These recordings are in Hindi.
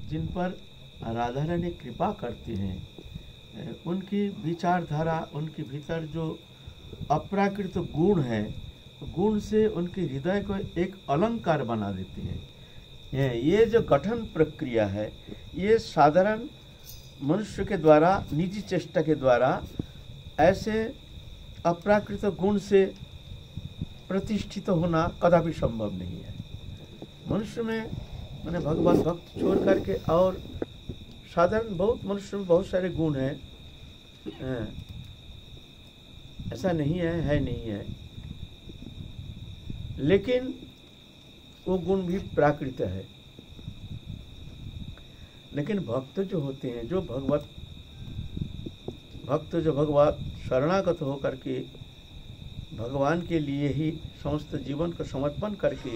जिन पर राधा रानी कृपा करती हैं, उनकी विचारधारा, उनके भीतर जो अप्राकृत गुण है, गुण से उनके हृदय को एक अलंकार बना देती है। ये जो गठन प्रक्रिया है, ये साधारण मनुष्य के द्वारा, निजी चेष्टा के द्वारा ऐसे अप्राकृत गुण से प्रतिष्ठित होना कदापि संभव नहीं है। मनुष्य में मैंने भगवत भक्त छोड़ करके और साधारण बहुत मनुष्य में बहुत सारे गुण हैं, ऐसा नहीं है नहीं है, लेकिन वो गुण भी प्राकृत है। लेकिन भक्त जो होते हैं, जो भगवत शरणागत होकर के भगवान के लिए ही समस्त जीवन को समर्पण करके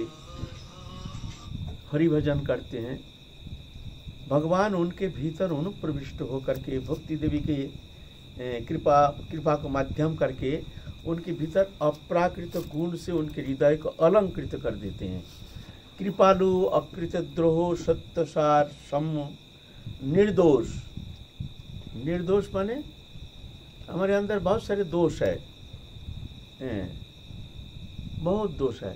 हरि भजन करते हैं, भगवान उनके भीतर अनुप्रविष्ट होकर के भक्ति देवी के कृपा को माध्यम करके उनके भीतर अप्राकृत गुण से उनके हृदय को अलंकृत कर देते हैं। कृपालु, अकृत द्रोह, सत्यसार, सम, निर्दोष। निर्दोष माने हमारे अंदर बहुत सारे दोष है, बहुत दोष है,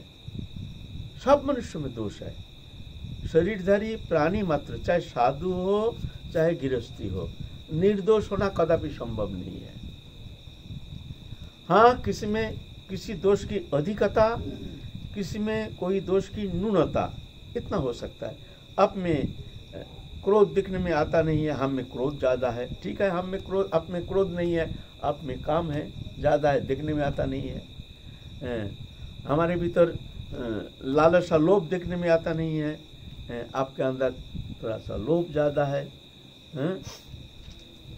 सब मनुष्य में दोष है। शरीरधारी प्राणी मात्र, चाहे साधु हो चाहे गृहस्थी हो, निर्दोष होना कदापि संभव नहीं है। हाँ, किसी में किसी दोष की अधिकता, किसी में कोई दोष की न्यूनता, इतना हो सकता है। अब में क्रोध दिखने में आता नहीं है, हम में क्रोध ज़्यादा है, ठीक है। हम में क्रोध, आप में क्रोध नहीं है, आप में काम है ज़्यादा है, दिखने में आता नहीं है। हमारे भीतर लालसा, लोभ दिखने में आता नहीं है, आपके अंदर थोड़ा सा लोभ ज़्यादा है।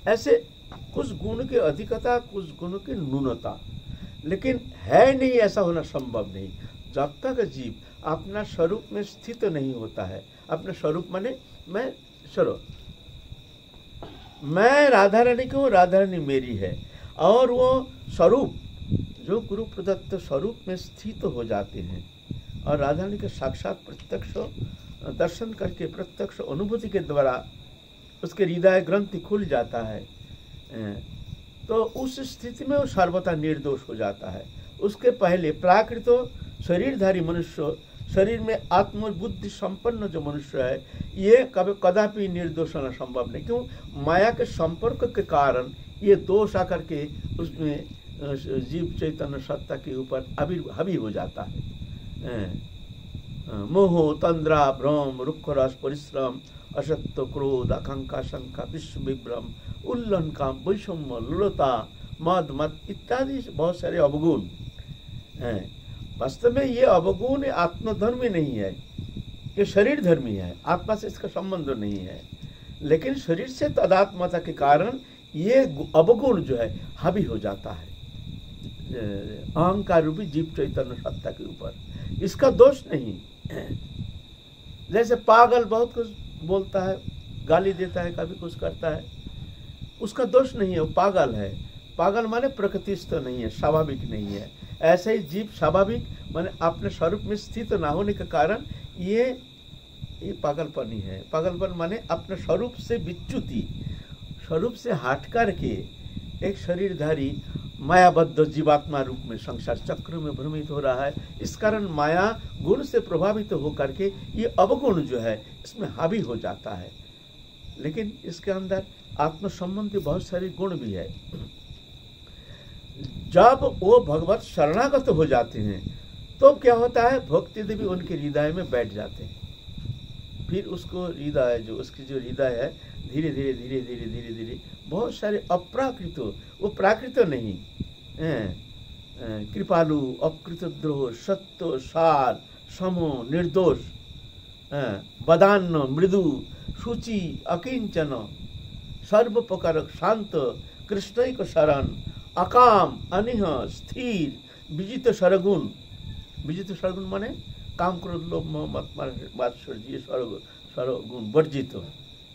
ऐसे कुछ गुण की अधिकता, कुछ गुणों की न्यूनता, लेकिन है नहीं, ऐसा होना संभव नहीं। जब तक जीव अपना स्वरूप में स्थित नहीं होता है, अपना स्वरूप माने मैं स्वरूप, मैं राधा रानी की हूँ, राधा रानी मेरी है, और वो स्वरूप जो गुरु प्रदत्त स्वरूप में स्थित हो जाते हैं और राधा रानी के साक्षात प्रत्यक्ष दर्शन करके, प्रत्यक्ष अनुभूति के द्वारा उसके हृदय ग्रंथि खुल जाता है, तो उस स्थिति में वो सर्वथा निर्दोष हो जाता है। उसके पहले प्राकृत शरीरधारी मनुष्य, शरीर में आत्मबुद्धि संपन्न जो मनुष्य है, ये कदापि निर्दोष होना संभव नहीं। क्यों? माया के संपर्क के कारण ये दोष आकर के उसमें जीव चैतन्य सत्ता के ऊपर हावी हो जाता है। मोह, तंद्रा, भ्रम, रुक्ष रस, परिश्रम, असत्य, क्रोध, आकांक्षा, शंका, विश्व विभ्रम, उल्लन, काम, वैषम्य, लुलता, मद मत इत्यादि बहुत सारे अवगुण हैं। वास्तव में ये अवगुण आत्मधर्मी नहीं है, ये शरीर धर्मी है, आत्मा से इसका संबंध नहीं है। लेकिन शरीर से तदात्मता के कारण ये अवगुण जो है हावी हो जाता है अहंकार रूपी जीव चैतन्य सत्ता के ऊपर। इसका दोष नहीं। जैसे पागल बहुत कुछ बोलता है, गाली देता है, कभी कुछ करता है, उसका दोष नहीं है, वो पागल है। पागल माने प्रकृतिस्थ नहीं है, स्वाभाविक नहीं है। ऐसे ही जीव स्वाभाविक माने अपने स्वरूप में स्थित ना होने के कारण ये पागलपन ही है। पागलपन माने अपने स्वरूप से विच्युति, स्वरूप से हट करके एक शरीरधारी मायाबद्ध जीवात्मा रूप में संसार चक्र में भ्रमित हो रहा है। इस कारण माया गुण से प्रभावित होकर के ये अवगुण जो है इसमें हावी हो जाता है। लेकिन इसके अंदर आत्म संबंधी बहुत सारे गुण भी है। जब वो भगवत शरणागत हो जाते हैं तो क्या होता है, भक्ति देवी उनके हृदय में बैठ जाते हैं। फिर उसको हृदय जो उसकी जो हृदय है धीरे धीरे धीरे धीरे धीरे धीरे बहुत सारे अप्राकृत, वो प्राकृत नहीं, कृपालु, अकृत द्रोह, सत्य, सार, समो, निर्दोष, बदान्न, मृदु, शुचि, अकिंचन, सर्वप्रकारक, शांत, कृष्णैक शरण, अकाम, अनिह, स्थिर, विजित सरगुण। विजित सरगुण माने काम, क्रोध, लोभ, मोह, मत, मात्सर्य, सरगुण वर्जित।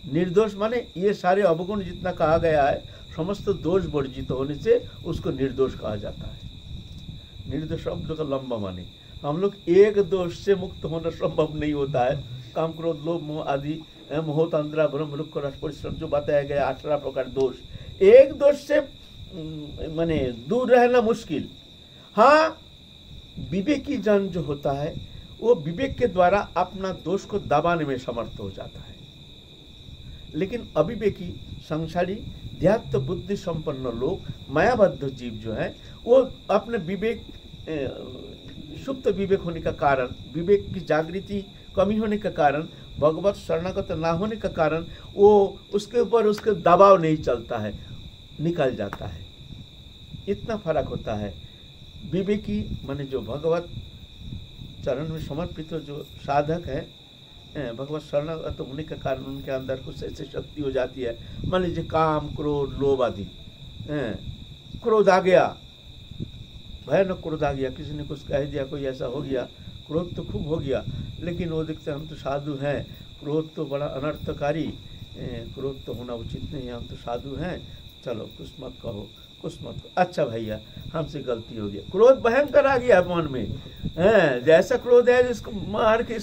निर्दोष माने ये सारे अवगुण जितना कहा गया है समस्त दोष वर्जित होने से उसको निर्दोष कहा जाता है। निर्दोष शब्द का लंबा माने हम लोग एक दोष से मुक्त होना संभव नहीं होता है। काम, क्रोध, लोभ, मोह आदि मोहत अंधरा ब्रह्म रुक्ष रस परिश्रम जो बताया गया 18 प्रकार दोष, एक दोष से माने दूर रहना मुश्किल। हाँ, विवेकी जन जो होता है वो विवेक के द्वारा अपना दोष को दबाने में समर्थ हो जाता है, लेकिन अविवेकी संसारी ध्यात्म बुद्धि संपन्न लोग, मायाबद्ध जीव जो है, वो अपने विवेक सुप्त विवेक होने का कारण, विवेक की जागृति कमी होने का कारण, भगवत शरणागत ना होने का कारण वो उसके ऊपर उसके दबाव नहीं चलता है, निकल जाता है। इतना फर्क होता है। विवेकी माने जो भगवत चरण में समर्पित जो साधक है, भगवत शरणागत होने के कारण उनके अंदर कुछ ऐसी शक्ति हो जाती है। मान लीजिए काम, क्रोध, लोभ आदि, क्रोध आ गया, भयानक क्रोध आ गया, किसी ने कुछ कह दिया, कोई ऐसा हो गया, क्रोध तो खूब हो गया, लेकिन वो देखते हम तो साधु हैं, क्रोध तो बड़ा अनर्थकारी, क्रोध तो होना उचित नहीं है, हम तो साधु हैं, चलो कुछ मत कहो, कुछ मत कहो, अच्छा भैया हमसे गलती हो गया। क्रोध भयंकर आ गया मन में, जैसा क्रोध है जिसको मार के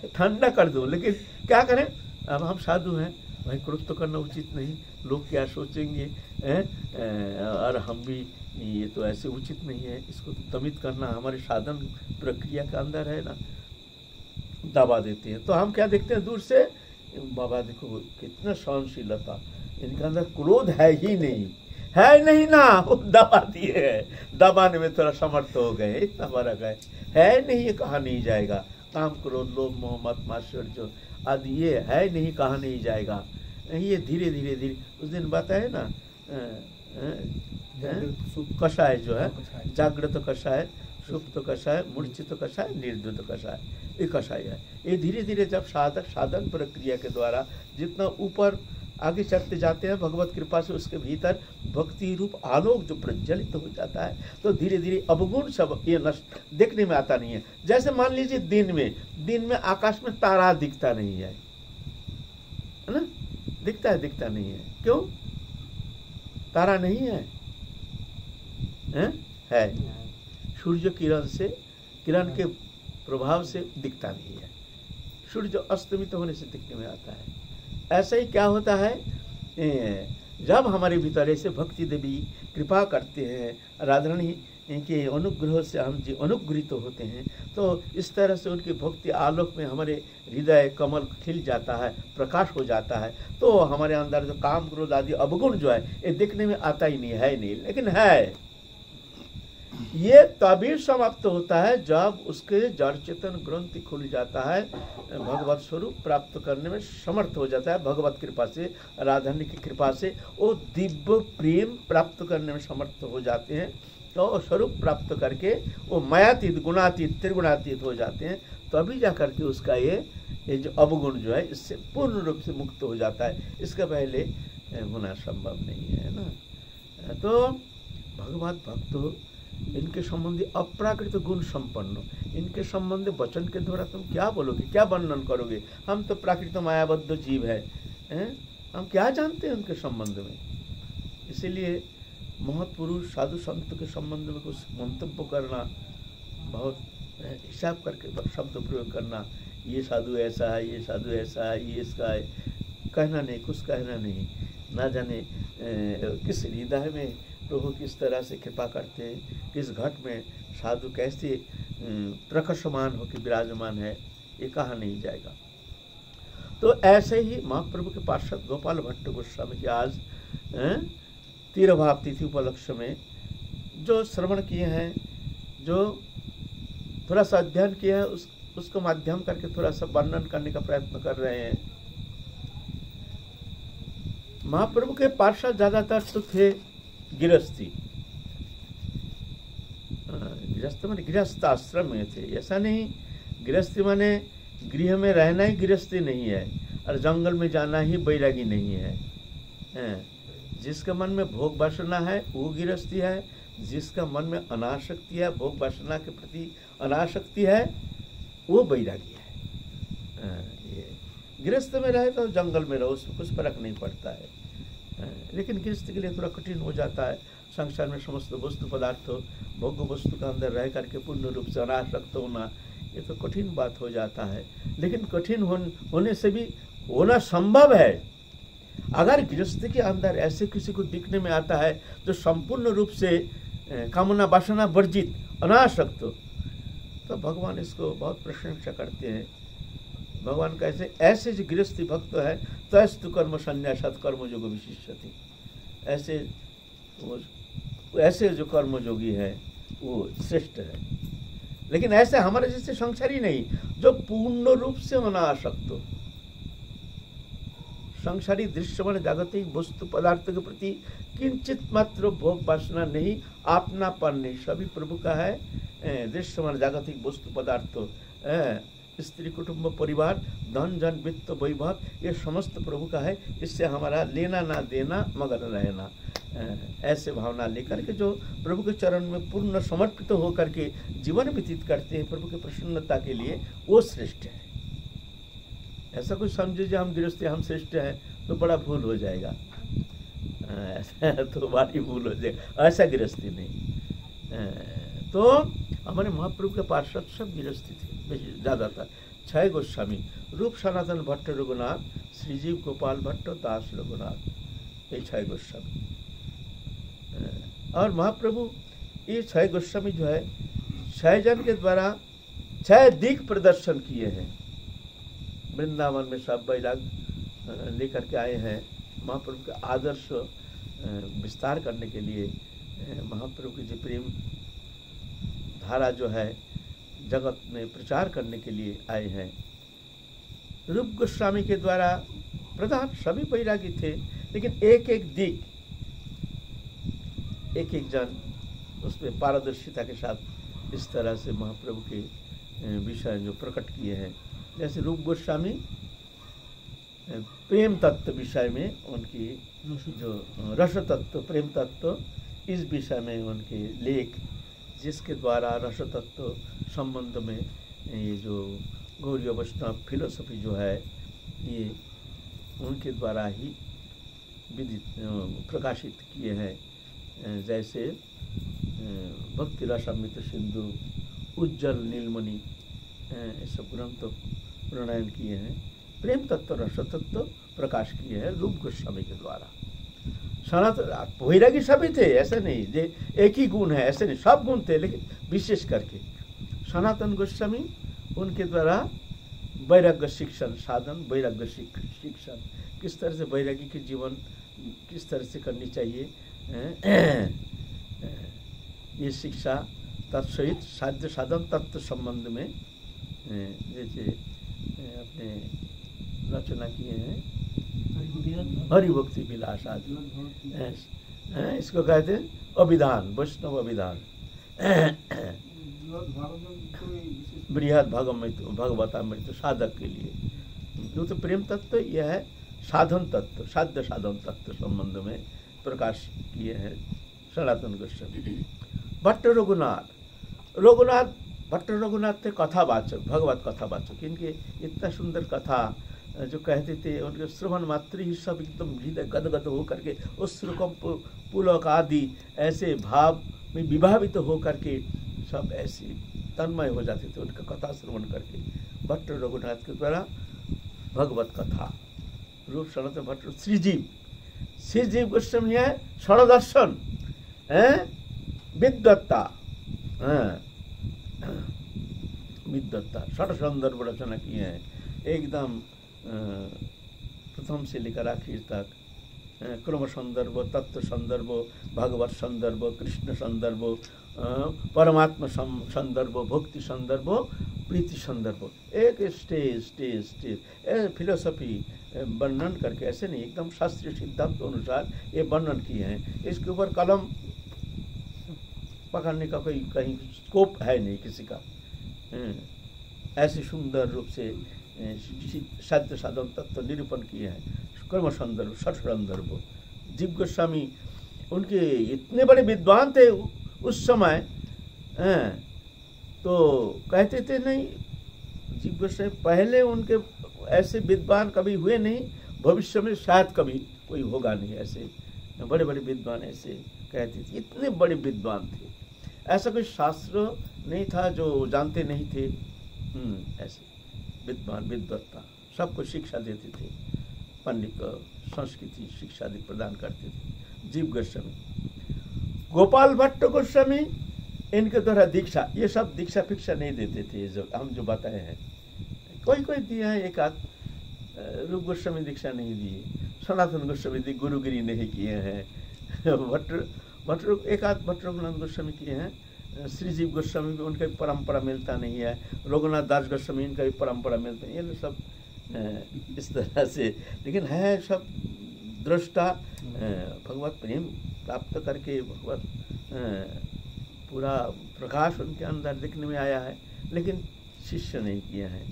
ठंडा कर दो, लेकिन क्या करें, अब हम साधु हैं भाई, क्रोध तो करना उचित नहीं, लोग क्या सोचेंगे, और हम भी ये तो ऐसे उचित नहीं है, इसको दमित करना हमारे साधन प्रक्रिया के अंदर है ना, दबा देते हैं। तो हम क्या देखते हैं दूर से, बाबा देखो कितना सहनशीलता, इनके अंदर क्रोध है ही नहीं, है नहीं ना, वो दबा दिए है, दबाने में थोड़ा समर्थ हो गए, इतना फर्क है नहीं, ये कहा नहीं जाएगा, काम, क्रोध, लोभ, मोह, मत, मात्सर्य जो आदि ये है नहीं, कहा नहीं जाएगा, ये धीरे धीरे धीरे, उस दिन बताए ना कषाय जो है, जागृत कषाय, सुप्त कषाय, मूर्छित कषाय, निर्धुत कषाय, ये कषाय है। ये धीरे धीरे जब साधक साधन प्रक्रिया के द्वारा जितना ऊपर आगे चढ़ते जाते हैं भगवत कृपा से, उसके भीतर भक्ति रूप आलोक जो प्रज्वलित हो जाता है, तो धीरे धीरे अवगुण सब ये नष्ट देखने में आता नहीं है। जैसे मान लीजिए दिन में आकाश में तारा दिखता नहीं है ना, दिखता नहीं है, क्यों? तारा नहीं है, है सूर्य किरण के प्रभाव से दिखता नहीं है, सूर्य अस्तमित होने से दिखने में आता है। ऐसा ही क्या होता है, जब हमारे भीतर ऐसे भक्ति देवी कृपा करते हैं, राधारानी के अनुग्रह से हम जी अनुग्रहित होते हैं, तो इस तरह से उनकी भक्ति आलोक में हमारे हृदय कमल खिल जाता है, प्रकाश हो जाता है, तो हमारे अंदर जो काम, क्रोध आदि अवगुण जो है ये दिखने में आता ही नहीं है, नहीं, लेकिन है। ये तभी समाप्त होता है जब उसके जड़ चेतन ग्रंथि खुल जाता है, भगवत स्वरूप प्राप्त करने में समर्थ हो जाता है, भगवत कृपा से, राधारानी की कृपा से वो दिव्य प्रेम प्राप्त करने में समर्थ हो जाते हैं, तो स्वरूप प्राप्त करके वो मायातीत, गुणातीत, त्रिगुणातीत हो जाते हैं, तभी जा करके उसका ये जो अवगुण जो है इससे पूर्ण रूप से मुक्त हो जाता है, इसका पहले होना संभव नहीं है ना। तो भगवत भक्त इनके संबंधी अप्राकृत गुण संपन्न, इनके संबंधी वचन के द्वारा तुम क्या बोलोगे, क्या वर्णन करोगे? हम तो प्राकृत मायाबद्ध जीव है, हम क्या जानते हैं उनके संबंध में। इसीलिए महत्पुरुष साधु संत के संबंध में कुछ मंतव्य करना, बहुत हिसाब करके शब्द प्रयोग करना, ये साधु ऐसा है, ये साधु ऐसा है, ये इसका है, कहना नहीं, कुछ कहना नहीं, ना जाने किस हृदय में प्रभु किस तरह से कृपा करते हैं, किस घट में साधु कैसे प्रकाशमान होकर विराजमान है, ये कहा नहीं जाएगा। तो ऐसे ही महाप्रभु के पार्षद गोपाल भट्ट गोस्वामी की आज तीरभाव तिथि उपलक्ष्य में जो श्रवण किए हैं, जो थोड़ा सा अध्ययन किया है, उसको माध्यम करके थोड़ा सा वर्णन करने का प्रयत्न कर रहे हैं। महाप्रभु के पार्षद ज्यादातर तो थे गृहस्थी, गृहस्थ माने गृहस्थ आश्रम में थे। ऐसा नहीं गृहस्थी माने गृह में रहना ही गृहस्थी नहीं है, और जंगल में जाना ही बैरागी नहीं है। जिसका मन में भोग वासना है वो गृहस्थी है, जिसका मन में अनासक्ति है, भोग वासना के प्रति अनासक्ति है, वो बैरागी है। ये गृहस्थ में रहे तो जंगल में रहो, उसमें कुछ फर्क नहीं पड़ता है। लेकिन गृहस्थ के लिए थोड़ा कठिन हो जाता है, संसार में समस्त वस्तु पदार्थ भोग वस्तु का अंदर रह करके पूर्ण रूप से अनासक्त होना, ये तो कठिन बात हो जाता है। लेकिन कठिन होने से भी होना संभव है। अगर गृहस्थ के अंदर ऐसे किसी को दिखने में आता है जो संपूर्ण रूप से कामना वासना वर्जित अनासक्त, तो भगवान इसको बहुत प्रशंसा करते हैं। भगवान कहते ऐसे जो गृहस्थी भक्त है तस्तु कर्म संन्यासात् कर्मयोग विशिष्यति, ऐसे जो कर्मयोगी है वो श्रेष्ठ है। लेकिन ऐसे हमारे जैसे संसारी नहीं, जो पूर्ण रूप से अनासक्त, संसारी दृश्यमान जागतिक वस्तु पदार्थ के प्रति किंचित मात्र भोग वासना नहीं, अपनापन नहीं, सभी प्रभु का है। दृश्यमान जागतिक वस्तु पदार्थ, स्त्री कुटुंब परिवार धन जन वित्त वैभव, ये समस्त प्रभु का है। इससे हमारा लेना ना देना मगर रहना, ऐसे भावना लेकर के जो प्रभु के चरण में पूर्ण समर्पित होकर के जीवन व्यतीत करते हैं प्रभु की प्रसन्नता के लिए, वो श्रेष्ठ है। ऐसा कुछ समझे जो हम गृहस्थ हम श्रेष्ठ हैं तो बड़ा भूल हो जाएगा, तो बड़ी भूल हो जाएगा। ऐसा गृहस्थी नहीं। तो हमारे महाप्रभु के पार्षद सब गृहस्थी थे, ज़्यादातर 6 गोस्वामी, रूप सनातन भट्ट रघुनाथ, श्रीजीव गोपाल भट्ट, दास रघुनाथ, ये 6 गोस्वामी। और महाप्रभु ये 6 गोस्वामी जो है 6 जन के द्वारा 6 दिक प्रदर्शन किए हैं। वृंदावन में सब वैराग लेकर के आए हैं। महाप्रभु के आदर्श विस्तार करने के लिए, महाप्रभु की जो प्रेम धारा जो है जगत में प्रचार करने के लिए आए हैं। रूप गोस्वामी के द्वारा प्रधान सभी वैरागी थे, लेकिन एक एक दिक, एक एक जन उसमें पारदर्शिता के साथ इस तरह से महाप्रभु के विषय जो प्रकट किए हैं। जैसे रूप गोस्वामी प्रेम तत्व विषय में उनकी जो रस तत्व, प्रेम तत्व, इस विषय में उनके लेख, जिसके द्वारा रस तत्व संबंध में ये जो गौड़ीय वैष्णव फिलोसफी जो है ये उनके द्वारा ही विदित प्रकाशित किए हैं। जैसे भक्ति रसामृत सिंधु, उज्जवल नीलमणि, ये सब ग्रंथ प्रणयन किए हैं। प्रेम तत्व रस तत्व प्रकाश किए हैं रूप गोस्वामी के द्वारा। सनातन वैरागी सभी थे, ऐसे नहीं जे एक ही गुण है, ऐसे नहीं, सब गुण थे, लेकिन विशेष करके सनातन गोस्वामी उनके द्वारा वैराग्य शिक्षण साधन, वैराग्य शिक्षण, किस तरह से वैरागी के जीवन किस तरह से करनी चाहिए, ये शिक्षा तत्सहित साध्य साधन तत्व संबंध में जैसे अपने रचना किए हैं। हरिभक्ति विलास आदि, इसको कहते हैं अभिधान, वैष्णव अभिधान। बृहद भगवतामृत साधक के लिए, जो तो प्रेम तत्व यह है, साधन तत्व, साध्य साधन तत्व संबंध में प्रकाश किए हैं सनातन गोस्वामी। भट्ट रघुनाथ भट्ट रघुनाथ थे कथावाचक, भगवत कथावाचक। इनके इतना सुंदर कथा जो कहते थे, उनके श्रवण मात्र ही सब एकदम हृदय गदगद हो करके अश्रुकंप पुलक आदि ऐसे भाव में विभावित हो करके सब ऐसे तन्मय हो जाते थे उनका कथा श्रवण करके। भट्ट रघुनाथ के द्वारा भगवत कथा, रूप सनातन भट्ट, श्रीजीव गोस्वामी है षडदर्शन, विद्वत्ता, विद्वत्ता, षड संदर्भ रचना किए हैं, एकदम प्रथम से लेकर आखिर तक क्रम संदर्भ, तत्व संदर्भ, भगवत संदर्भ, कृष्ण संदर्भ, परमात्मा संदर्भ, भक्ति संदर्भ, प्रीति संदर्भ, एक स्टेज फिलोसफी वर्णन करके, ऐसे नहीं, एकदम शास्त्रीय सिद्धांत के अनुसार ये वर्णन किए हैं। इसके ऊपर कलम पकड़ने का कोई कहीं स्कोप है नहीं किसी का। ऐसे सुंदर रूप से साध्य साधन तत्व निरूपण किए हैं। कर्म संदर्भ, षट संदर्भ। जीव गोस्वामी उनके इतने बड़े विद्वान थे उस समय, तो कहते थे नहीं, जीव गोस्वामी पहले उनके ऐसे विद्वान कभी हुए नहीं, भविष्य में शायद कभी कोई होगा नहीं। ऐसे बड़े बड़े विद्वान ऐसे कहते थे, इतने बड़े विद्वान थे। ऐसा कोई शास्त्र नहीं था जो जानते नहीं थे, ऐसे विद्वान, विद्वत्ता, सबको शिक्षा देते थे, पंडित को संस्कृति शिक्षा आदि प्रदान करते थे। जीव गोस्वामी, गोपाल भट्ट गोस्वामी, इनके द्वारा दीक्षा, ये सब दीक्षा फिक्षा नहीं देते थे, जो हम जो बताए हैं। कोई कोई दिए हैं, एक आध। रूप गोस्वामी दीक्षा नहीं दिए, सनातन गोस्वामी दी गुरुगिरी नहीं किए हैं, भट्ट एक आध भट्ट रघुनाथ गोस्वामी किए हैं, श्रीजीव गोस्वामी भी उनका भी परंपरा मिलता नहीं है, रघुनाथ दास गोस्वामी इनका भी परंपरा मिलता है। ये सब इस तरह से, लेकिन है सब दृष्टा, भगवत प्रेम प्राप्त करके भगवत पूरा प्रकाश उनके अंदर दिखने में आया है, लेकिन शिष्य नहीं किया है।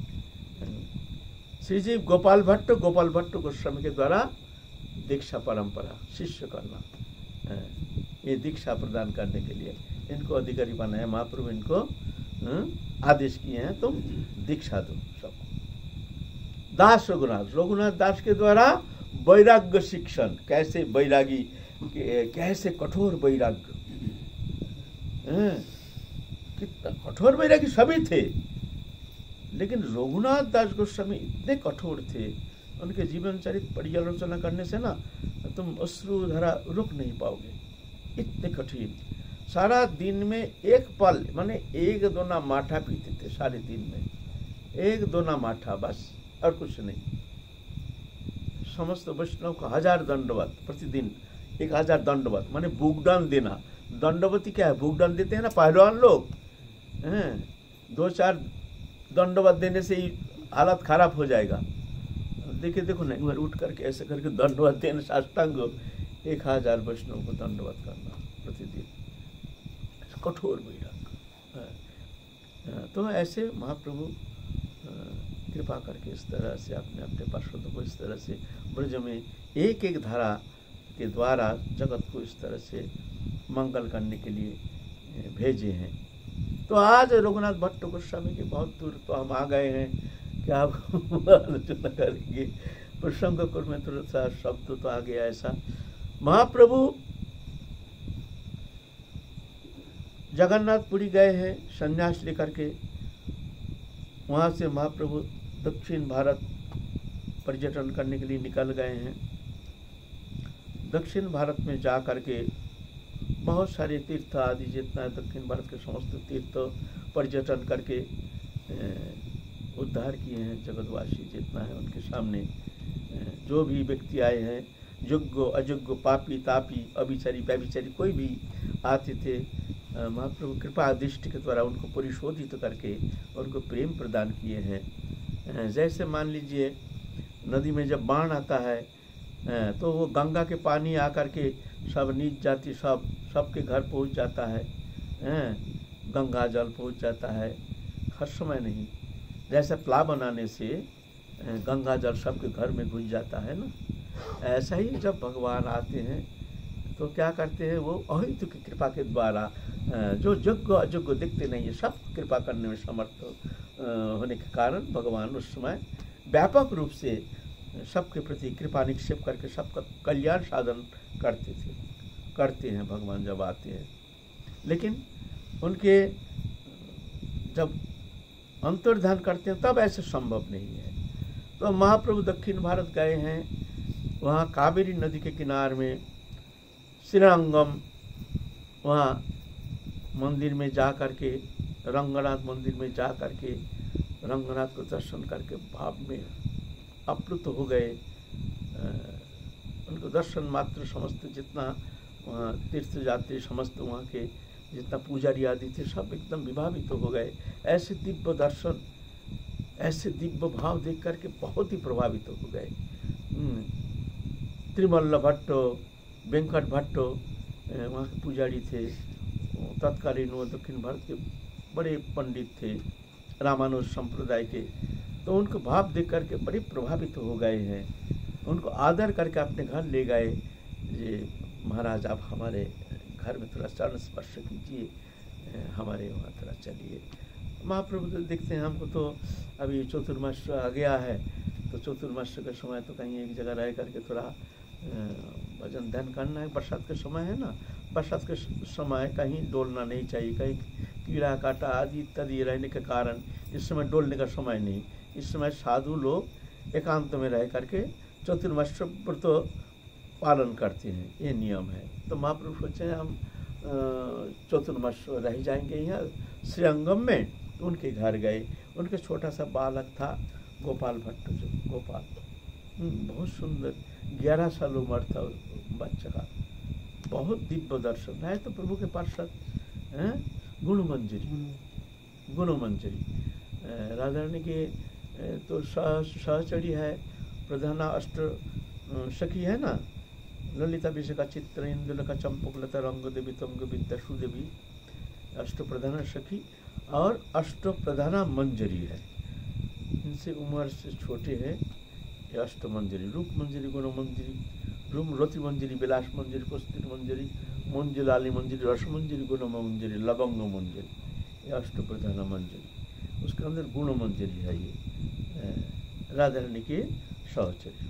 श्रीजीव गोपाल भट्ट गोस्वामी के द्वारा दीक्षा परंपरा, शिष्य करना, ये दीक्षा प्रदान करने के लिए इनको अधिकारी बनाया महाप्रभु, इनको आदेश किए हैं तुम दीक्षा दो सबको। दास रघुनाथ दास के द्वारा वैराग्य शिक्षण, कैसे वैरागी, कैसे कठोर वैराग्य, कितना कठोर वैरागी सभी थे, लेकिन रघुनाथ दास गोस्वामी इतने कठोर थे, उनके जीवन चरित्र पर्यालोचना करने से ना तुम अश्रुधारा रुक नहीं पाओगे, इतने कठिन। सारा दिन में एक पल माने 1-2 माठा पीते थे, सारे दिन में 1-2 माठा बस, और कुछ नहीं। समस्त वैष्णव को 1000 दंडवत प्रतिदिन, 1000 दंडवत माने भूगदान देना। दंडवती क्या है? भूगदान देते हैं ना पहलवान लोग, 2-4 दंडवत देने से ही हालत खराब हो जाएगा। देखिए देखो ना, इधर उठ करके ऐसे करके दंडवत देना, साष्टांग 1000 वैष्णव को दंडवत करना प्रतिदिन, कठोर वैराग्य। तो ऐसे महाप्रभु कृपा करके इस तरह से अपने पार्षदों को इस तरह से ब्रज में एक एक धारा के द्वारा जगत को इस तरह से मंगल करने के लिए भेजे हैं। तो आज रघुनाथ भट्ट गोस्वामी के बहुत दूर तो हम आ गए हैं, क्या आलोचना करेंगे। प्रसंग में थोड़ा सा शब्द तो आ गया ऐसा। महाप्रभु जगन्नाथपुरी गए हैं संन्यास लेकर के, वहाँ से महाप्रभु दक्षिण भारत पर्यटन करने के लिए निकल गए हैं। दक्षिण भारत में जा करके बहुत सारे तीर्थ आदि जितना है दक्षिण भारत के समस्त तीर्थ पर्यटन करके उद्धार किए हैं। जगतवासी जितना है उनके सामने जो भी व्यक्ति आए हैं, योग्य अयोग्य, पापी तापी, अभिचारी व्यभिचारी, कोई भी आते थे, महाप्रभु कृपा दृष्टि के द्वारा उनको परिशोधित करके उनको प्रेम प्रदान किए हैं। जैसे मान लीजिए नदी में जब बाढ़ आता है तो वो गंगा के पानी आकर के सब नीच जाति सबके घर पहुंच जाता है, गंगा जल पहुंच जाता है, हर समय नहीं। जैसे प्लाव बनाने से गंगा जल सबके घर में घुस जाता है ना, ऐसा ही जब भगवान आते हैं तो क्या करते हैं, वो अहितु की कृपा के द्वारा जो योग्य अयोग्य दिखते नहीं है सब कृपा करने में समर्थ होने के कारण भगवान उस समय व्यापक रूप से सबके प्रति कृपा निक्षेप करके सबका कल्याण साधन करते हैं भगवान जब आते हैं। लेकिन उनके जब अंतर्धान करते हैं तब ऐसे संभव नहीं है। तो महाप्रभु दक्षिण भारत गए हैं, वहाँ कावेरी नदी के किनारे में श्रीरंगम, वहाँ मंदिर में जा करके, रंगनाथ मंदिर में जा करके रंगनाथ को दर्शन करके भाव में अप्लुत हो गए। उनको दर्शन मात्र समस्त जितना वहाँ तीर्थ जाते समस्त वहाँ के जितना पुजारी आदि थे सब एकदम विभावित हो गए। ऐसे दिव्य दर्शन, ऐसे दिव्य भाव देख करके बहुत ही प्रभावित हो गए। त्रिमल्ल भट्ट, वेंकट भट्ट वहाँ के पुजारी थे, तत्कालीन वो दक्षिण भारत के बड़े पंडित थे रामानुज संप्रदाय के। तो उनको भाव देख करके बड़े प्रभावित हो गए हैं। उनको आदर करके अपने घर ले गए, ये महाराज आप हमारे घर में थोड़ा चरण स्पर्श कीजिए, हमारे वहाँ थोड़ा चलिए। महाप्रभु तो देखते हैं हमको तो अभी चतुर्मास आ गया है, तो चतुर्मास के समय तो कहीं एक जगह रह करके थोड़ा भजन ध्यान करना है। बरसात के समय है ना, बरसात के समय कहीं डोलना नहीं चाहिए, कहीं कीड़ा काटा आदि इत्यादि रहने के कारण इस समय डोलने का समय नहीं। इस समय साधु लोग एकांत में रह करके चतुर्मास व्रत पालन करते हैं, ये नियम है। तो महाप्रभु सोचे हम चतुर्मास रह जाएंगे यहाँ श्रीअंगम में। उनके घर गए, उनके छोटा सा बालक था गोपाल भट्ट, जो गोपाल बहुत सुंदर 11 साल उम्र था बच्चा का, बहुत दिव्य दर्शन है। तो प्रभु के पार्षद हैं गुणमंजरी राधा रानी के तो सहचरी है, प्रधाना अष्ट सखी है ना, ललिता विषय का चित्र इंदुलका चंपकलता रंग देवी तंग विद्या सुदेवी अष्ट प्रधाना सखी और अष्ट प्रधाना मंजरी है। इनसे उम्र से छोटे है ये अष्ट मंजरी, रूप मंजरी, गुण मंजरी, रूप रति मंजरी, विलास मंजरी, पुस्तिक मंजरी, मंजुलाली मंजरी, रस मंजरी, गुण मंजरी, लवंग मंजरी, ये अष्ट प्रधाना मंजरी। उसके अंदर गुण मंजरी है ये राधा रानी के सहचरी।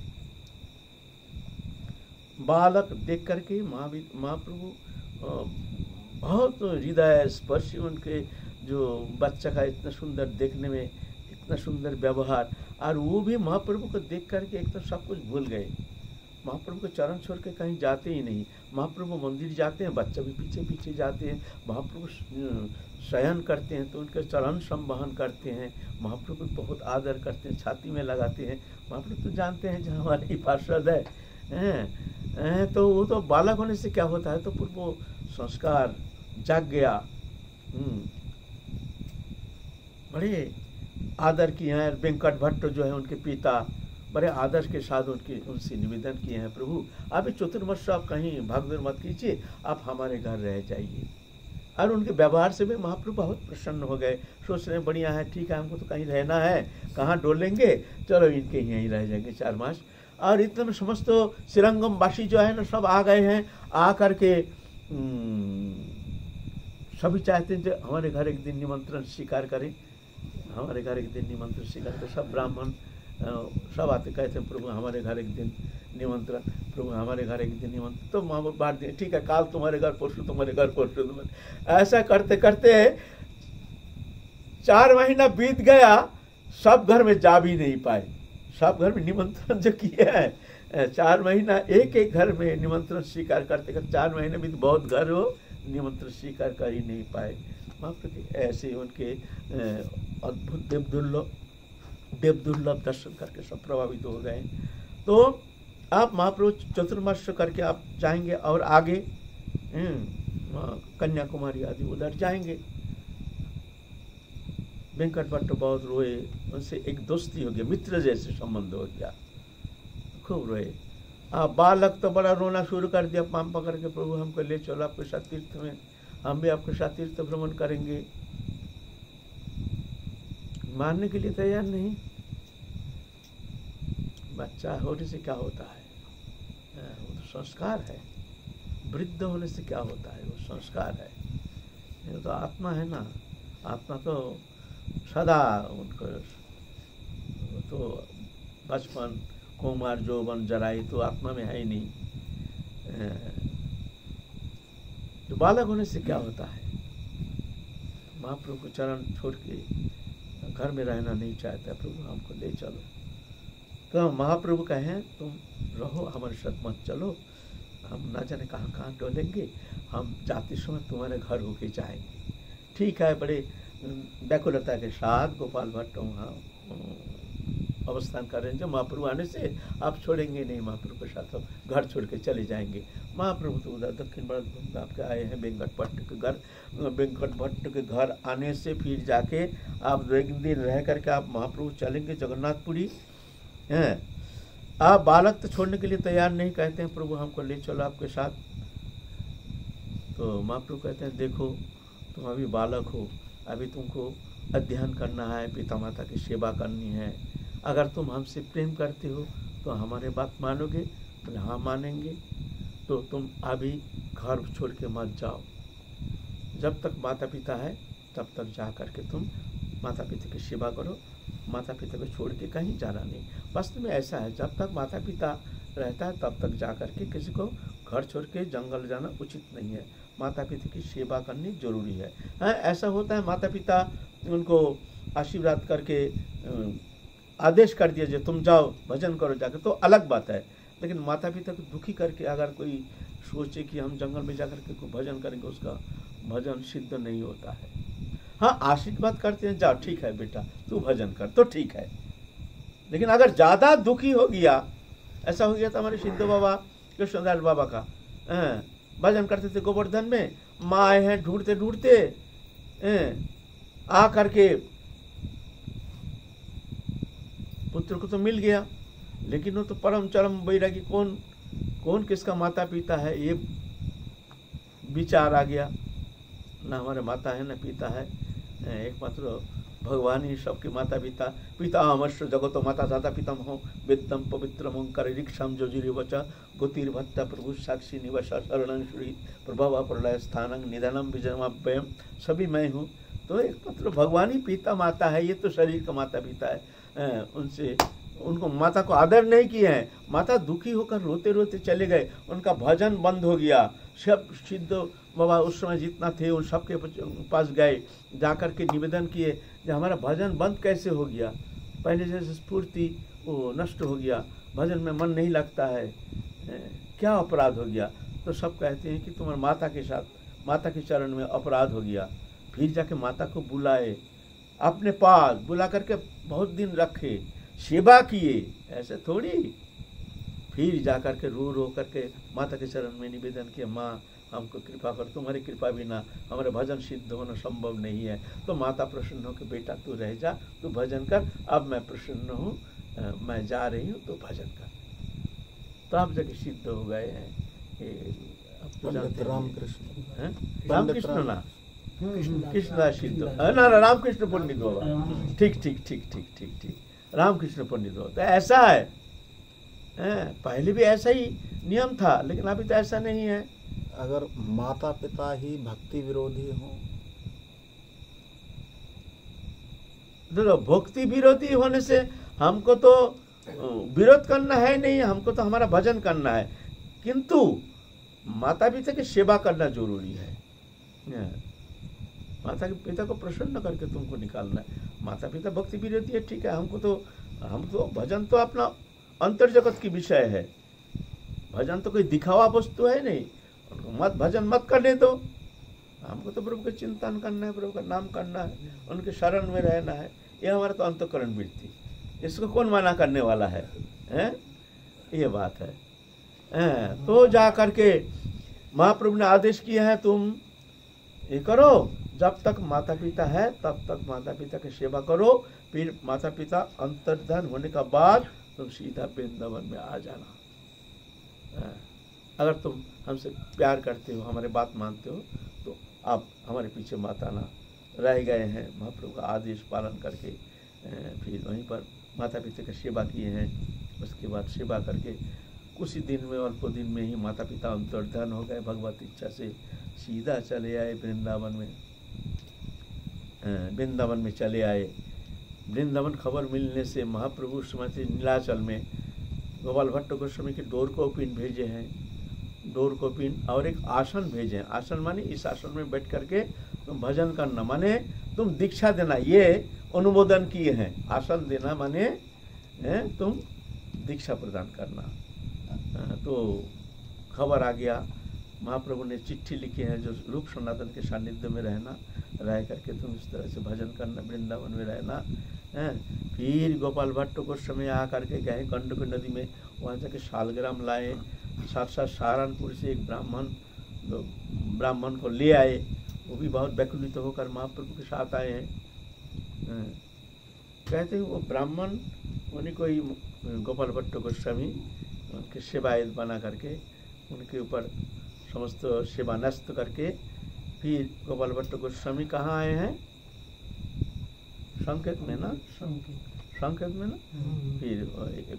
बालक देख करके महाप्रभु बहुत हृदय स्पर्शी, उनके जो बच्चा का इतना सुंदर देखने में, इतना सुंदर व्यवहार, और वो भी महाप्रभु को देख करके एक तो सब कुछ भूल गए। महाप्रभु के चरण छोड़ के कहीं जाते ही नहीं। महाप्रभु मंदिर जाते हैं, बच्चा भी पीछे पीछे जाते हैं। महाप्रभु शयन करते हैं तो उनके चरण संवहन करते हैं। महाप्रभु बहुत आदर करते हैं, छाती में लगाते हैं। महाप्रभु तो जानते हैं जहाँ हमारे ही पार्षद है। तो वो तो बालक होने से क्या होता है, तो पूर्व संस्कार जाग गया। बड़े आदर किए हैं। वेंकट भट्ट जो है उनके पिता, बड़े आदर के साथ उनसे निवेदन किए हैं, प्रभु आप चतुर्मास आप कहीं भागदौड़ मत कीजिए, आप हमारे घर रह जाइए। और उनके व्यवहार से भी महाप्रभु बहुत प्रसन्न हो गए। सोच रहे बढ़िया है, ठीक है, हमको तो कहीं रहना है, कहाँ डोलेंगे, चलो इनके यहीं रह जाएंगे 4 मास। और इतने में समस्त श्रीरंगम वासी जो है ना सब आ गए हैं। आ करके सभी चाहते हैं हमारे घर एक दिन निमंत्रण स्वीकार करें, हमारे घर एक दिन निमंत्रण स्वीकार करें। सब ब्राह्मण सब आते, कहते हैं प्रभु हमारे घर एक दिन निमंत्रण, प्रभु हमारे घर एक दिन निमंत्रण। तो वहाँ बांट दिए, ठीक है, काल तुम्हारे घर, परसों तुम्हारे घर, परसों तुम्हारे। ऐसा करते करते 4 महीना बीत गया, सब घर में जा भी नहीं पाए। सब घर में निमंत्रण जो किए हैं 4 महीना एक एक घर में निमंत्रण स्वीकार करते करते 4 महीने भी बहुत घर हो निमंत्रण स्वीकार कर ही नहीं पाए। ऐसे उनके अद्भुत देव दुर्लभ दर्शन करके सब प्रभावित हो गए। तो आप महाप्रभु चतुर्मास करके आप जाएंगे और आगे कन्याकुमारी आदि उधर जाएंगे। वेंकट भट्ट बहुत रोए, उनसे एक दोस्ती हो गया, मित्र जैसे संबंध हो गया, खूब रोए। बालक तो बड़ा रोना शुरू कर दिया, पाम पकड़ के, प्रभु हमको ले चलो आपके साथ तीर्थ में, हम भी आपके साथ तीर्थ भ्रमण करेंगे। मानने के लिए तैयार नहीं। बच्चा होने से क्या होता है, वो तो संस्कार है। वृद्ध होने से क्या होता है, वो संस्कार है। ये तो आत्मा है ना, आत्मा तो सदा उनको तो बचपन कुमार जौवन जराई तो आत्मा में है ही नहीं। तो बालक होने से क्या होता है, महाप्रभु को चरण छोड़ के घर में रहना नहीं चाहता, प्रभु हमको ले चलो। तो महाप्रभु कहें तुम रहो, हमारे साथ मत चलो, हम ना जाने कहाँ कहाँ डोलेंगे, हम जाते समय तुम्हारे घर होके जाएंगे। ठीक है, बड़े व्याकुलता के साथ गोपाल भट्ट वहाँ अवस्थान कर रहे हैं। जब महाप्रभु आने से आप छोड़ेंगे नहीं, महाप्रभु के साथ हम घर छोड़ के चले जाएंगे। महाप्रभु तो उधर दक्षिण भारत घूम आपके आए हैं वेंकट भट्ट के घर। वेंकट भट्ट के घर आने से फिर जाके आप 1 दिन रह करके आप महाप्रभु चलेंगे जगन्नाथपुरी हैं। आप बालक तो छोड़ने के लिए तैयार नहीं, कहते हैं प्रभु हमको ले चलो आपके साथ। तो महाप्रभु कहते हैं देखो तुम अभी बालक हो, अभी तुमको अध्ययन करना है, पिता माता की सेवा करनी है। अगर तुम हमसे प्रेम करते हो तो हमारे बात मानोगे? बोले हाँ मानेंगे। तो तुम अभी घर छोड़ के मत जाओ, जब तक माता पिता है तब तक जा करके तुम माता पिता की सेवा करो, माता पिता को छोड़ के कहीं जाना नहीं। वास्तव में ऐसा है, जब तक माता पिता रहता है तब तक जा करके किसी को घर छोड़ के जंगल जाना उचित नहीं है। माता पिता की सेवा करनी जरूरी है। ऐसा होता है माता पिता उनको आशीर्वाद करके आदेश कर दिया जो तुम जाओ भजन करो जाकर, तो अलग बात है। लेकिन माता पिता को दुखी करके अगर कोई सोचे कि हम जंगल में जाकर के कोई भजन करेंगे, उसका भजन सिद्ध नहीं होता है। हाँ, आशीर्वाद करते हैं, जाओ ठीक है बेटा तू भजन कर, तो ठीक है। लेकिन अगर ज़्यादा दुखी हो गया, ऐसा हो गया था हमारे सिद्धू बाबा कृष्णदास बाबा का, भजन करते थे गोवर्धन में, माँ आए हैं ढूंढते ढूंढते, आ करके पुत्र को तो मिल गया, लेकिन वो तो परम चरम वैरागी, कौन किसका माता पिता है ये विचार आ गया। ना हमारे माता है ना पिता है, एकमात्र भगवान ही सबके माता पिता। पिता अमर्ष जगतो माता दाता पितम हो विद्यम पवित्र ओंकार रिक्षम जोजिरी वचा गतिर्भत्ता प्रभु साक्षी निवास शरण श्री प्रभव प्रलय स्थानंग निधनम विजयम, सभी मैं हूँ। तो एकमात्र भगवान ही पिता माता है, ये तो शरीर का माता पिता है। उनसे उनको माता को आदर नहीं किए हैं, माता दुखी होकर रोते रोते चले गए, उनका भजन बंद हो गया। सब सिद्ध बाबा उस समय जितना थे उन सबके पास गए, जाकर के निवेदन किए कि हमारा भजन बंद कैसे हो गया, पहले जैसे स्फूर्ति वो नष्ट हो गया, भजन में मन नहीं लगता है, क्या अपराध हो गया। तो सब कहते हैं कि तुम्हारे माता के साथ, माता के चरण में अपराध हो गया। फिर जाके माता को बुलाए, अपने पास बुला करके बहुत दिन रखे, सेवा किए, ऐसे थोड़ी। फिर जा करके रो करके माता के चरण में निवेदन किया, माँ हमको कृपा कर, तुम्हारी कृपा बिना हमारे भजन सिद्ध होना संभव नहीं है। तो माता प्रसन्न हो कि बेटा तू रह जा, तू भजन कर, अब मैं प्रसन्न हूँ, मैं जा रही हूँ, तो भजन कर। तो आप जगह सिद्ध हो गए हैं। रामकृष्ण ना कृष्णदास सिद्ध ना, रामकृष्ण पंडित बाबा, ठीक, रामकृष्ण पंडित बाबा। तो ऐसा है, पहले भी ऐसा ही नियम था, लेकिन अभी तो ऐसा नहीं है। अगर माता पिता ही भक्ति विरोधी हो, देखो भक्ति विरोधी होने से हमको तो विरोध करना है नहीं, हमको तो हमारा भजन करना है, किंतु माता पिता की सेवा करना जरूरी है। माता पिता को प्रसन्न करके तुमको निकालना है। माता पिता भक्ति विरोधी है, ठीक है, हम तो भजन तो अपना अंतर जगत की विषय है, भजन तो कोई दिखावा वस्तु है नहीं, उनको मत भजन मत करने दो। हमको तो प्रभु का चिंतन करना है, प्रभु का नाम करना है, उनके शरण में रहना है, ये हमारा तो अंतःकरण वृत्ति, इसको कौन मना करने वाला है, ये बात है। तो जा करके महाप्रभु ने आदेश किए हैं, तुम ये करो, जब तक माता पिता है तब तक माता पिता की सेवा करो, फिर माता पिता अंतर्धान होने का बाद तुम सीधा वृंदावन में आ जाना। अगर तुम हमसे प्यार करते हो, हमारे बात मानते हो, तो आप हमारे पीछे मत आना। रह गए हैं महाप्रभु का आदेश पालन करके, फिर वहीं पर माता पिता की सेवा किए हैं। उसके बाद सेवा करके कुछ ही दिन में, अल्प दिन में ही माता पिता अंतर्धान हो गए, भगवत इच्छा से सीधा चले आए वृंदावन में। वृंदावन में चले आए। वृंदावन खबर मिलने से महाप्रभु श्रीमती नीलाचल में गोपाल भट्ट गोस्वामी के डोर कोपिन भेजे हैं, डोर कोपिन और एक आसन भेजे हैं। आसन माने इस आसन में बैठ करके तुम भजन करना, माने तुम दीक्षा देना, ये अनुमोदन किए हैं। आसन देना माने तुम दीक्षा प्रदान करना। तो खबर आ गया, महाप्रभु ने चिट्ठी लिखी है, जो रूप सनातन के सानिध्य में रहना, रह करके तुम इस तरह से भजन करना, वृंदावन में रहना। फिर गोपाल भट्ट को समय आ करके गए गंडक नदी में, वहाँ जाके शालग्राम लाए, साथ साथ सहारनपुर से एक ब्राह्मण को ले आए, वो भी बहुत व्याकुलित होकर महाप्रभु के साथ आए हैं। कहते हैं वो ब्राह्मण उन्हीं को ही गोपाल भट्ट गोस्वामी उनके सेवायत बना करके उनके ऊपर समस्त सेवा नष्ट करके फिर गोपाल भट्ट गोस्वामी कहाँ आए हैं? संकेत में ना, संकेत में ना।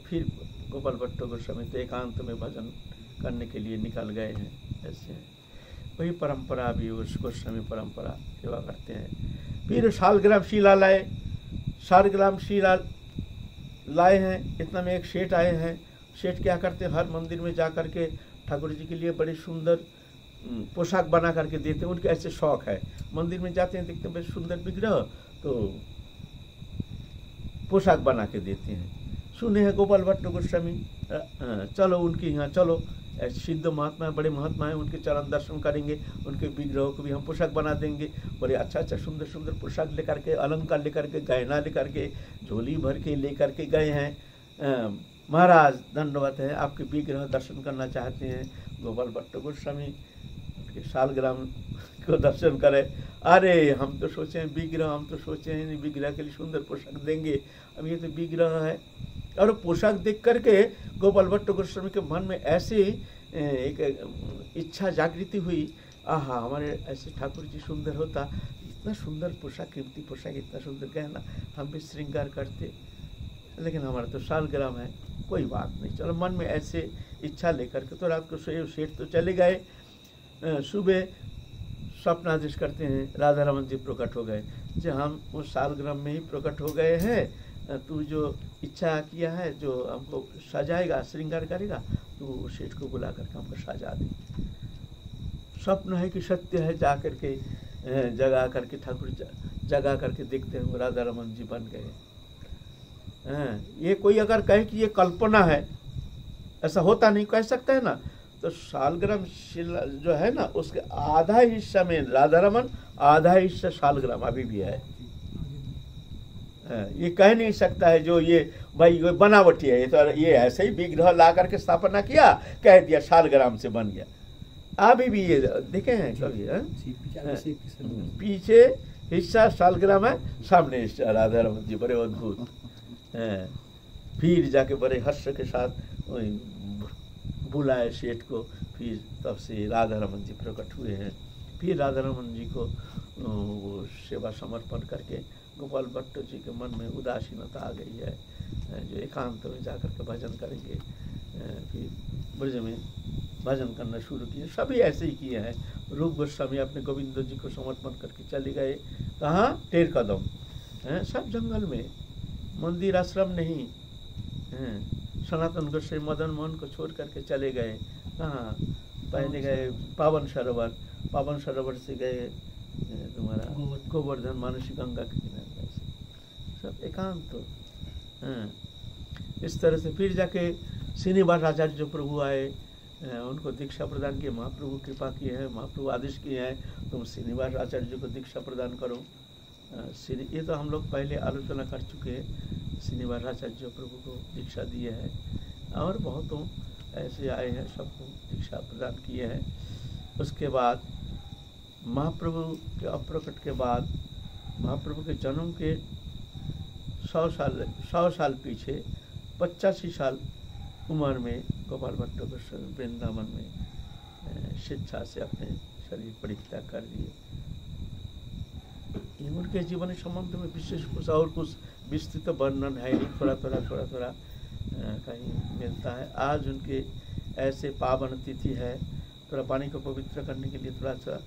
फिर गोपाल भट्ट गोस्वामी तो एकांत में भजन करने के लिए निकल गए हैं। ऐसे वही परंपरा भी, उस गोस्वामी परंपरा सेवा करते हैं। फिर शालग्राम शिला लाए, शालग्राम शिला लाए हैं। इतना में एक सेठ आए हैं। सेठ क्या करते हैं, हर मंदिर में जा करके ठाकुर जी के लिए बड़ी सुंदर पोशाक बना करके देते हैं। उनके ऐसे शौक है, मंदिर में जाते हैं, देखते हैं बड़े सुंदर विग्रह, तो पोशाक बना के देते हैं। सुने हैं गोपाल भट्ट गोस्वामी, चलो उनके यहाँ चलो, ऐसे सिद्ध महात्मा बड़े महात्मा हैं, उनके चरण दर्शन करेंगे, उनके विग्रहों को भी हम पोशाक बना देंगे। बड़े अच्छा अच्छा सुंदर सुंदर पोशाक लेकर के, अलंकार लेकर के, गहना लेकर के, झोली भर के लेकर के गए हैं। महाराज दंडवत है, आपके विग्रह दर्शन करना चाहते हैं। गोपाल भट्ट गोस्वामी उनके शालग्राम को दर्शन करें। अरे हम तो सोचे हैं विग्रह, हम तो सोचे हैं विग्रह के लिए सुंदर पोशाक देंगे, अब ये तो विग्रह है। और पोशाक देख करके गोपाल भट्ट गोस्वामी के मन में ऐसी एक इच्छा जागृति हुई, आहा हमारे ऐसे ठाकुर जी सुंदर होता, इतना सुंदर पोशाक, कीमती पोशाक, इतना सुंदर गहना, हम भी श्रृंगार करते, लेकिन हमारा तो शालग्राम है, कोई बात नहीं। चलो मन में ऐसे इच्छा लेकर के तो रात को सोए, सेठ तो चले गए। सुबह स्वप्नादेश करते हैं, राधा रमन जी प्रकट हो गए, जो हम उस शालग्राम में ही प्रकट हो गए हैं, तू जो इच्छा किया है, जो हमको सजाएगा, श्रृंगार करेगा, तो सेठ को बुला करके हमको सजा दे। स्वप्न है कि सत्य है, जा करके जगा करके ठाकुर जगा करके देखते हैं राधा रमन जी बन गए। ये कोई अगर कहे कि ये कल्पना है, ऐसा होता नहीं, कह सकता है ना, तो शालग्राम जो है ना, उसके आधा हिस्सा में राधा रमन, आधा हिस्सा शालग्राम अभी भी है। ये कह नहीं सकता है जो ये भाई ये बनावटी है, ये तो ये ऐसे ही विग्रह ला करके स्थापना किया, कह दिया शालग्राम से बन गया। अभी भी ये देखे हैं कभी, पीछे हिस्सा शालग्राम है, सामने हिस्सा राधा रमन जी, बड़े अद्भुत। फिर जाके बड़े हर्ष के साथ बुलाए सेठ को, फिर तब से राधा रमन जी प्रकट हुए हैं। फिर राधा रमन जी को वो सेवा समर्पण करके गोपाल भट्ट जी के मन में उदासीनता आ गई है, जो एकांत में जाकर के भजन करेंगे। फिर ब्रज में भजन करना शुरू किए, सभी ऐसे ही किए हैं। रूप गोस्वामी अपने गोविंद जी को समर्पण करके चले गए, कहाँ, टेर कदम, सब जंगल में, मंदिर आश्रम नहीं। सनातन गोस्वामी मदन मोहन को छोड़ करके चले गए, कहाँ, पहले गए पावन सरोवर, पावन सरोवर से गए तुम्हारा गोवर्धन, मानसी गंगा के किनारे, सब एकांत। इस तरह से फिर जाके श्रीनिवास आचार्य जो प्रभु आए, उनको दीक्षा प्रदान किए, महाप्रभु कृपा की है, महाप्रभु आदेश किए हैं तुम श्रीनिवास आचार्य जी को दीक्षा प्रदान करो। ये तो हम लोग पहले आलोचना कर चुके हैं, श्रीनिवास आचार्य प्रभु को दीक्षा दिए हैं, और बहुतों ऐसे आए हैं, सबको दीक्षा प्रदान किए हैं। उसके बाद महाप्रभु के अप्रकट के बाद, महाप्रभु के जन्म के 100 साल पीछे, 85 साल उम्र में गोपाल भट्ट गोस्वामी वृंदावन में शिक्षा से अपने शरीर परित्याग कर दिए। उनके जीवन संबंध में विशेष कुछ और कुछ विस्तृत वर्णन है नहीं, थोड़ा थोड़ा कहीं मिलता है। आज उनके ऐसे पावन तिथि है, थोड़ा पानी को पवित्र करने के लिए थोड़ा सा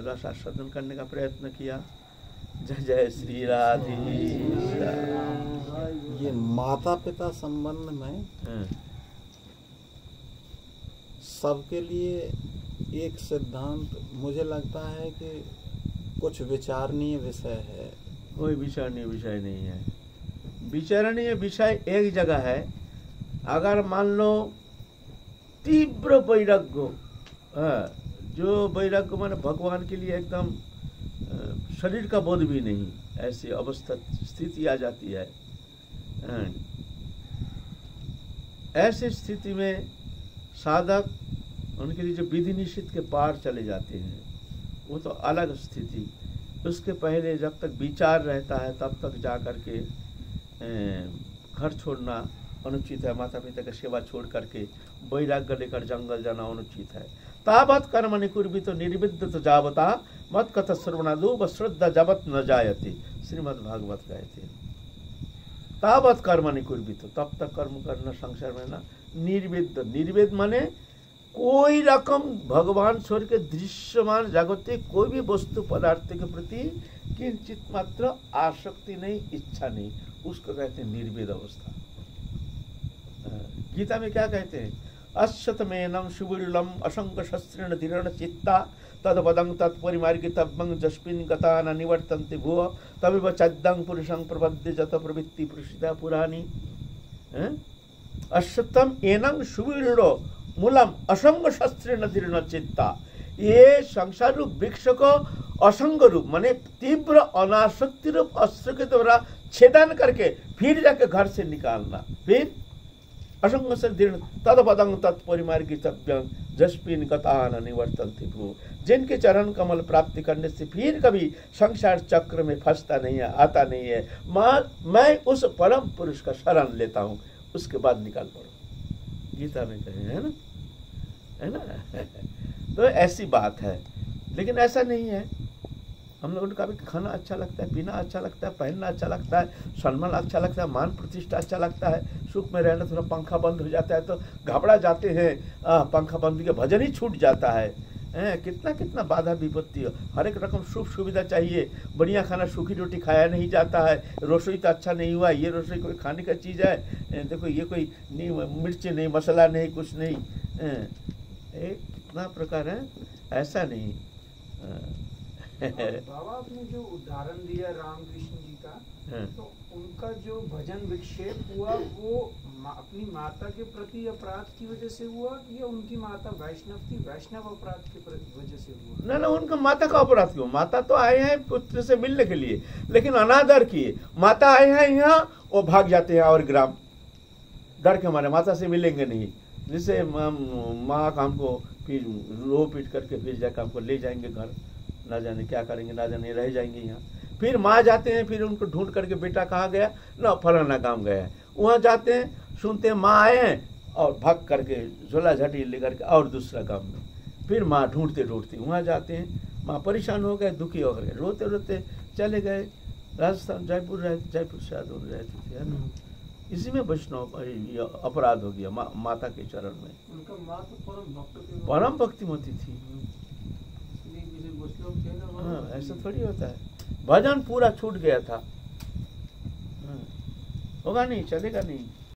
रस आस्वादन करने का प्रयत्न किया। जय जय श्री राधे। ये माता पिता संबंध में सबके लिए एक सिद्धांत मुझे लगता है कि कुछ विचारणीय विषय है। कोई विचारणीय विषय नहीं है। विचारणीय विषय एक जगह है, अगर मान लो तीव्र वैराग्य, जो वैराग्य माने भगवान के लिए एकदम शरीर का बोध भी नहीं, ऐसी अवस्था स्थिति आ जाती है। ऐसी स्थिति में साधक उनके लिए जो विधि निषेध के पार चले जाते हैं, वो तो अलग स्थिति। उसके पहले जब तक विचार रहता है तब तक जा कर के घर छोड़ना अनुचित है, माता पिता की सेवा छोड़ करके वैराग्य लेकर जंगल जाना अनुचित है। तावत कर्म निकुर्बितो निर्विद्यतो जावता मत कथ श्रवणादो व श्रद्धा जबत न जायते, श्रीमद् भागवत कहते। तावत कर्म निकुर्बितो, तब तक कर्म करना संसार में ना। निर्वेद, निर्वेद माने कोई रकम भगवान छोड़ के दृश्यमान जागतिक कोई भी वस्तु पदार्थ के प्रति किंचित मात्र आसक्ति नहीं, इच्छा नहीं, उसको कहते हैं निर्वेद अवस्था। गीता में क्या कहते हैं? अश्वत्थमेनं सुविरलम असंग शस्त्रेण धीरेण चित्ता तदपदं तत्परिमार्गितव्यं जस्मिन् गता न निवर्तन्ते भुव तमेव चद्दं पुरुषं प्रपद्ये जत प्रवृत्ति पुरुषिता पुराणी। अश्वत्थम एनं सुविरूढ़ो मूलम असंग शस्त्रेण धीरेण चित्ता। ये संसार रूप वृक्ष को असंग रूप माने तीव्र अनासक्ति रूप अस्त्र के द्वारा छेदन करके फिर जाके घर से निकालना। फिर असंग से दृढ़ तदपदं तत्परिमार्गितव्यं जस्मिन् गता न निवर्तन्ते भुव। जिनके चरण कमल प्राप्ति करने से फिर कभी संसार चक्र में फंसता नहीं है, आता नहीं है। मैं उस परम पुरुष का शरण लेता हूँ, उसके बाद निकाल पड़ो। गीता में कहे है ना तो ऐसी बात है। लेकिन ऐसा नहीं है। हम लोगों को कभी खाना अच्छा लगता है, पीना अच्छा लगता है, पहनना अच्छा लगता है, सम्मान अच्छा लगता है, मान प्रतिष्ठा अच्छा लगता है, सुख में रहना, थोड़ा पंखा बंद हो जाता है तो घबरा जाते हैं, पंखा बंद के भजन ही छूट जाता है। कितना कितना बाधा विपत्ति हो। हर एक रकम सुख सुविधा चाहिए, बढ़िया खाना, सूखी रोटी खाया नहीं जाता है, रसोई तो अच्छा नहीं हुआ, ये रसोई कोई खाने का चीज़ है, देखो ये कोई नहीं, मिर्च नहीं, मसाला नहीं, कुछ नहीं, कितना प्रकार है। ऐसा नहीं। बाबा आपने जो उदाहरण दिया रामकृष्ण जी का, तो उनका जो भजन विक्षेप हुआ वो अपनी माता के प्रति अपराध की वजह से हुआ या उनकी माता वैष्णव थी, वैष्णव अपराध की वजह से हुआ? ना उनका माता का अपराध क्यों? माता तो आए हैं पुत्र से मिलने के लिए, लेकिन अनादर किए। माता आए हैं यहाँ, वो भाग जाते हैं और ग्राम, डर के हमारे माता से मिलेंगे नहीं, जिससे माँ हमको फिर रो पीट करके फिर जाकर हमको ले जाएंगे घर, ना जाने क्या करेंगे, ना जाने रह जाएंगे यहाँ। फिर माँ जाते हैं, फिर उनको ढूंढ करके बेटा कहाँ गया, ना फलाना गाँव गया है, वहाँ जाते हैं, सुनते हैं माँ आए हैं और भाग करके झोला झाटी लेकर के और दूसरा गांव में, फिर माँ ढूंढते ढूंढते वहाँ जाते हैं। माँ परेशान हो गए, दुखी हो गए, रोते रोते चले गए राजस्थान, जयपुर शायद रहते थे, है ना। इसी में वैष्णव अपराध हो गया माता के चरण में। उनका माँ तो परम भक्तिमती थी। हाँ, ऐसा थोड़ी होता है। भजन पूरा छूट गया था, होगा नहीं, चलेगा नहीं।